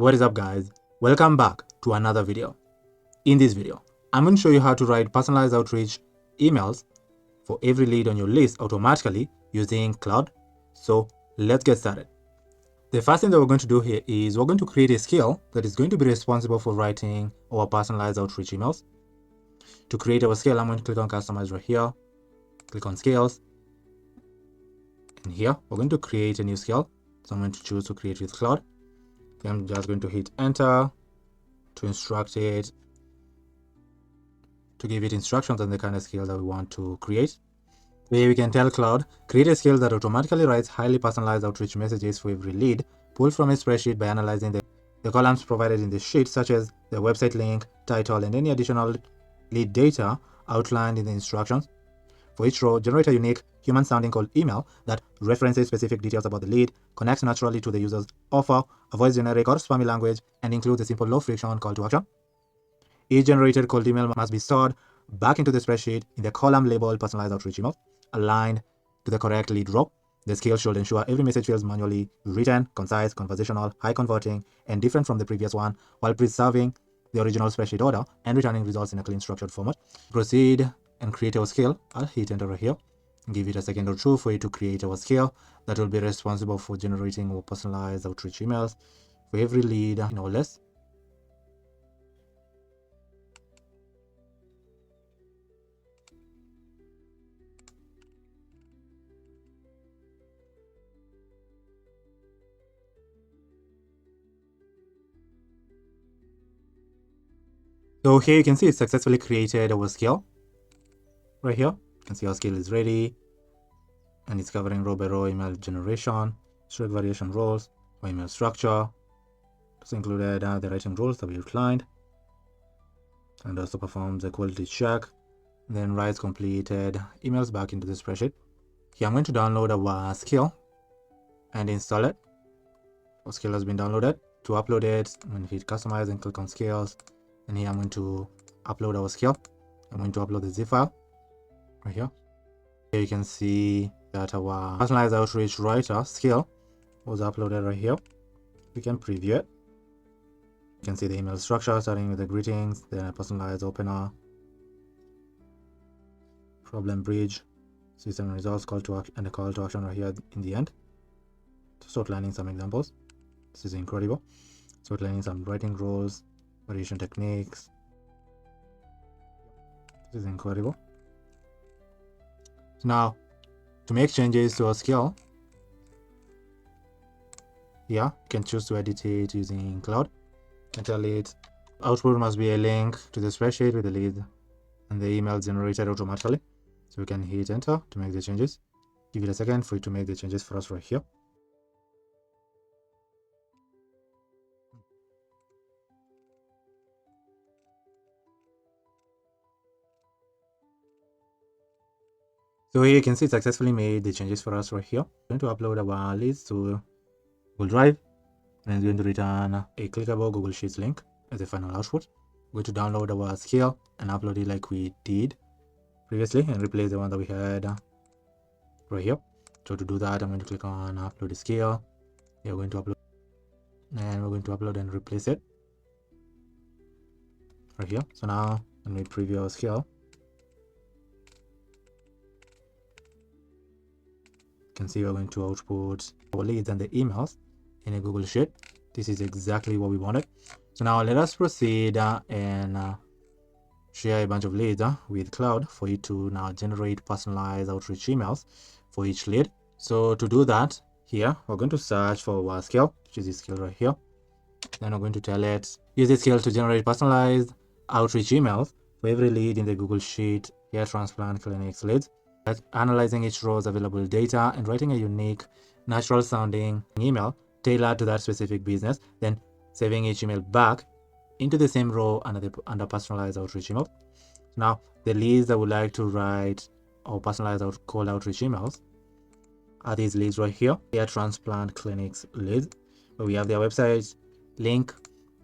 What is up, guys? Welcome back to another video. In this video, I'm going to show you how to write personalized outreach emails for every lead on your list automatically using Claude. So let's get started. The first thing that we're going to do here is we're going to create a skill that is going to be responsible for writing our personalized outreach emails. To create our skill, I'm going to click on customize right here, click on skills, and here we're going to create a new skill. So I'm going to choose to create with Claude. I'm just going to hit enter to instruct it, to give it instructions on the kind of skill that we want to create. Here we can tell Claude, create a skill that automatically writes highly personalized outreach messages for every lead, pulled from a spreadsheet by analyzing the columns provided in the sheet, such as the website link, title, and any additional lead data outlined in the instructions. For each row, generate a unique human-sounding cold email that references specific details about the lead, connects naturally to the user's offer, avoids generic or spammy language, and includes a simple low-friction call to action. Each generated cold email must be stored back into the spreadsheet in the column labeled personalized outreach email, aligned to the correct lead row. The skill should ensure every message feels manually written, concise, conversational, high converting, and different from the previous one, while preserving the original spreadsheet order and returning results in a clean, structured format. Proceed and create our skill. I'll hit enter right here. Give it a second or two for it to create our skill that will be responsible for generating our personalized outreach emails for every lead in our list. So here you can see it successfully created our skill. Right here, you can see our skill is ready, and it's covering row by row email generation, strict variation roles, or email structure. It's included the writing rules that we outlined, and also performs a quality check, then writes completed emails back into the spreadsheet. Here I'm going to download our skill and install it. Our skill has been downloaded. To upload it, I'm going to hit customize and click on skills, and here I'm going to upload our skill. I'm going to upload the zip file right here. Here you can see that our personalized outreach writer skill was uploaded right here. We can preview it. You can see the email structure starting with the greetings, then a personalized opener, problem bridge, system results, call to action, and a call to action right here in the end. Just outlining some examples. This is incredible. So outlining some writing rules, variation techniques. This is incredible. So now, to make changes to our skill, here you can choose to edit it using Claude. And tell it output must be a link to the spreadsheet with the lead and the email generated automatically. So we can hit enter to make the changes. Give it a second for it to make the changes for us right here. So here you can see it successfully made the changes for us right here. We're going to upload our leads to Google Drive, and it's going to return a clickable Google Sheets link as a final output. We're going to download our skill and upload it like we did previously and replace the one that we had right here. So to do that, I'm going to click on upload the skill. We're going to upload, and we're going to upload and replace it right here. So now when we preview our skill, you can see we're going to output our leads and the emails in a Google Sheet. This is exactly what we wanted. So now let us proceed and share a bunch of leads with Claude for it to now generate personalized outreach emails for each lead. So to do that, here we're going to search for our skill, which is this skill right here. Then we're going to tell it, use this skill to generate personalized outreach emails for every lead in the Google Sheet, hair transplant clinics leads. Analyzing each row's available data and writing a unique, natural sounding email tailored to that specific business, then saving each email back into the same row under personalized outreach email. Now, the leads that would like to write or personalized cold outreach emails are these leads right here. Hair transplant clinics leads, where we have their website, link,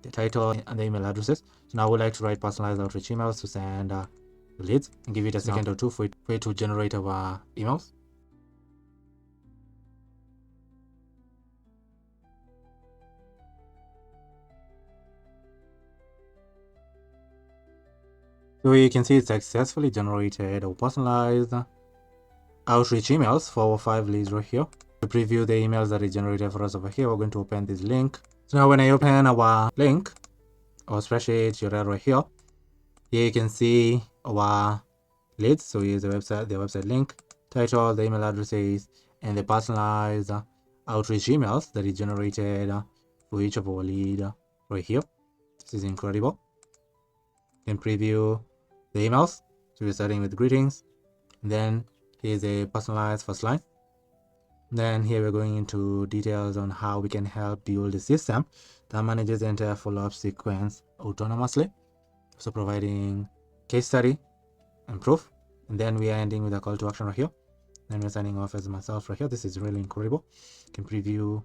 the title, and the email addresses. So now I would like to write personalized outreach emails to send leads, and give it a second or two for it to generate our emails. So you can see it successfully generated our personalized outreach emails for our 5 leads right here. To preview the emails that it generated for us over here, we're going to open this link. So now when I open our link, our spreadsheet URL right here, here you can see our leads. So here's the website link, title, the email addresses, and the personalized outreach emails that it generated for each of our lead right here. This is incredible. You can preview the emails. So we're starting with greetings, and then here's a personalized first line. Then here we're going into details on how we can help build a system that manages the entire follow-up sequence autonomously. So providing case study and proof. And then we are ending with a call to action right here. Then we're signing off as myself right here. This is really incredible. You can preview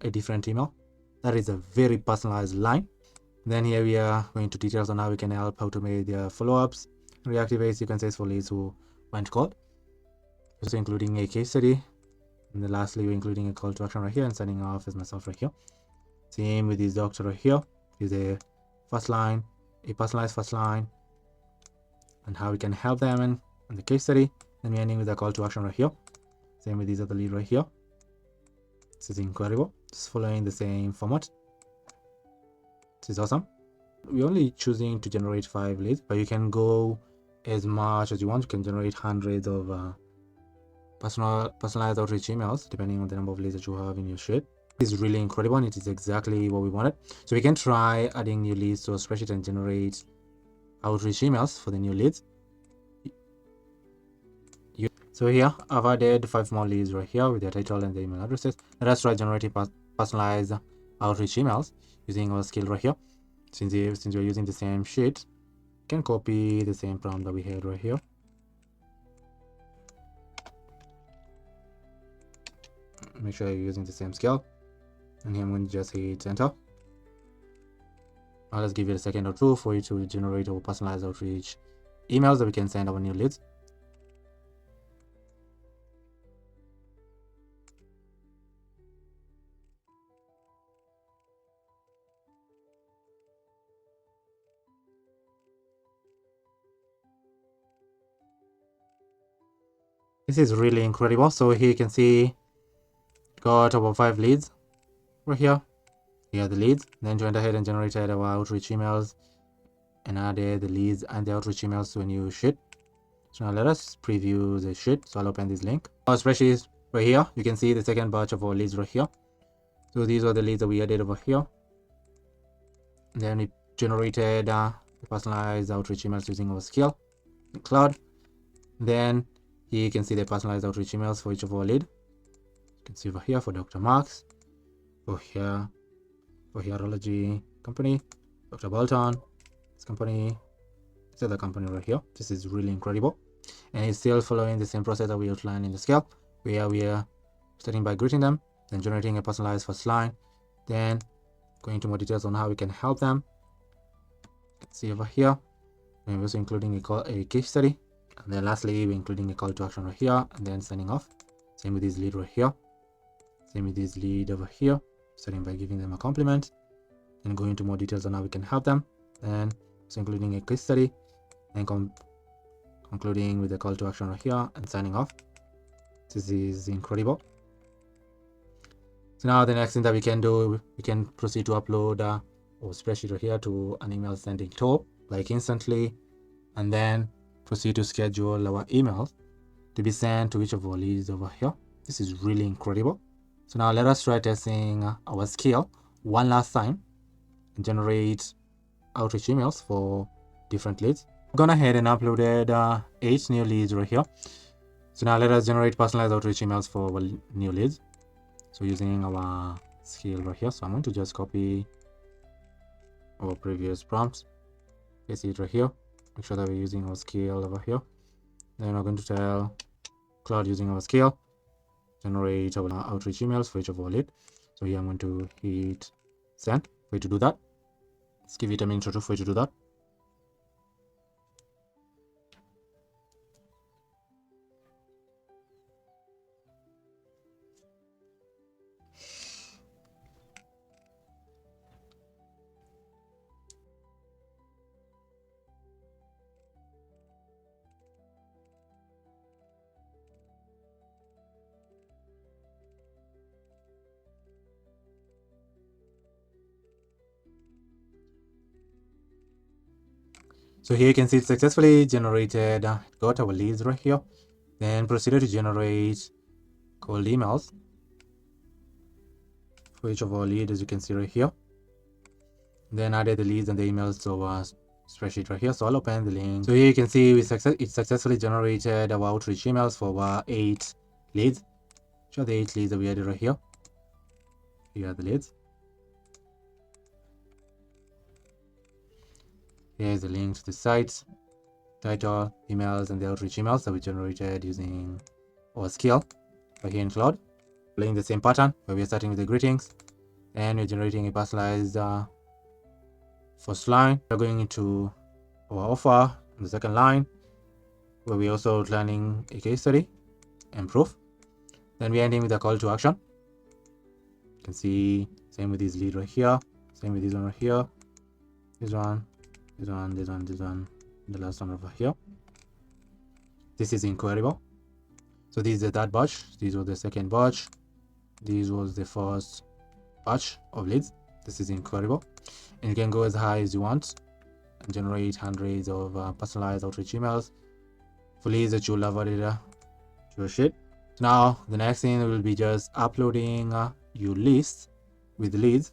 a different email. That is a very personalized line. Then here we are going to details on how we can help automate their follow-ups, reactivate sequences for leads who went cold. Also including a case study. And then lastly, we're including a call to action right here and signing off as myself right here. Same with this doctor right here. Here's a first line, a personalized first line, and how we can help them in the case study. Then we're ending with a call to action right here. Same with these other lead right here. This is incredible. Just following the same format. This is awesome. We're only choosing to generate 5 leads, but you can go as much as you want. You can generate hundreds of personalized outreach emails depending on the number of leads that you have in your sheet. This is really incredible, and it is exactly what we wanted. So we can try adding new leads to a spreadsheet and generate outreach emails for the new leads. So here I've added 5 more leads right here with their title and the email addresses. Let us try generating personalized outreach emails using our skill right here. Since we're using the same sheet, you can copy the same prompt that we had right here. Make sure you're using the same skill. And here I'm going to just hit enter. Now let's give it a second or two for you to generate our personalized outreach emails that we can send our new leads. This is really incredible. So here you can see got our 5 leads right here. Here are the leads. Then went ahead and generated our outreach emails and added the leads and the outreach emails to a new sheet. So now let us preview the sheet. So I'll open this link. Our spreadsheet right here. You can see the second batch of our leads right here. So these are the leads that we added over here. And then we generated the personalized outreach emails using our skill in Claude. Then here you can see the personalized outreach emails for each of our lead. You can see over here for Dr. Marks, for here for Urology company, Dr. Bolton, this company, this other company right here. This is really incredible. And it's still following the same process that we outlined in the scale, where we are starting by greeting them, then generating a personalized first line, then going into more details on how we can help them. Let's see over here. And we're also including a case study. And then lastly, we're including a call to action right here, and then signing off. Same with this lead right here. Same with this lead over here. Starting by giving them a compliment, and going into more details on how we can help them. And so including a case study, and concluding with a call to action right here, and signing off. This is incredible. So now the next thing that we can do, we can proceed to upload our spreadsheet right here to an email sending tool, like instantly, and then proceed to schedule our emails to be sent to each of our leads over here. This is really incredible. So now let us try testing our skill one last time and generate outreach emails for different leads. I've gone ahead and uploaded 8 new leads right here. So now let us generate personalized outreach emails for our new leads. So using our skill right here. So I'm going to just copy our previous prompts, paste it right here. Make sure that we're using our skill over here. Then we're going to tell Claude using our skill, generate our outreach emails for each of our lead. So here I'm going to hit send for you to do that. Let's give it a minute or two for you to do that. So here you can see it successfully generated, got our leads right here. Then proceeded to generate cold emails for each of our leads, as you can see right here. Then added the leads and the emails to our spreadsheet right here. So I'll open the link. So here you can see it successfully generated our outreach emails for our 8 leads. Show the 8 leads that we added right here. Here are the leads. Here's the link to the site, title, emails, and the outreach emails that we generated using our skill right here in Claude. Playing the same pattern where we're starting with the greetings, and we're generating a personalized first line. We're going into our offer on the second line, where we're also outlining a case study and proof. Then we're ending with a call to action. You can see same with this lead right here, same with this one right here, this one, this one, this one, this one, the last one over here. This is inquirable. So this is the third batch, this was the second batch, this was the first batch of leads. This is inquirable, and you can go as high as you want and generate hundreds of personalized outreach emails for leads that you'll have added to your sheet. So now the next thing will be just uploading your list with the leads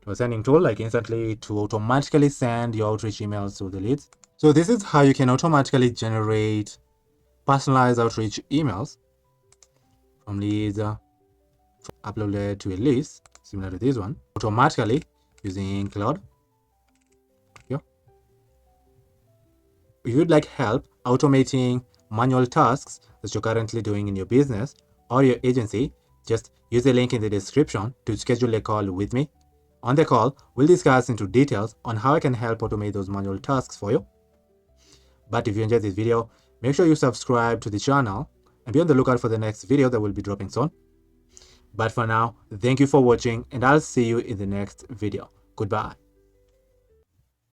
to a sending tool, like instantly, to automatically send your outreach emails to the leads. So this is how you can automatically generate personalized outreach emails from leads uploaded to a list similar to this one automatically using Claude. Here. If you'd like help automating manual tasks that you're currently doing in your business or your agency, just use the link in the description to schedule a call with me. On the call, we'll discuss into details on how I can help automate those manual tasks for you. But if you enjoyed this video, make sure you subscribe to the channel and be on the lookout for the next video that will be dropping soon. But for now, thank you for watching, and I'll see you in the next video. Goodbye.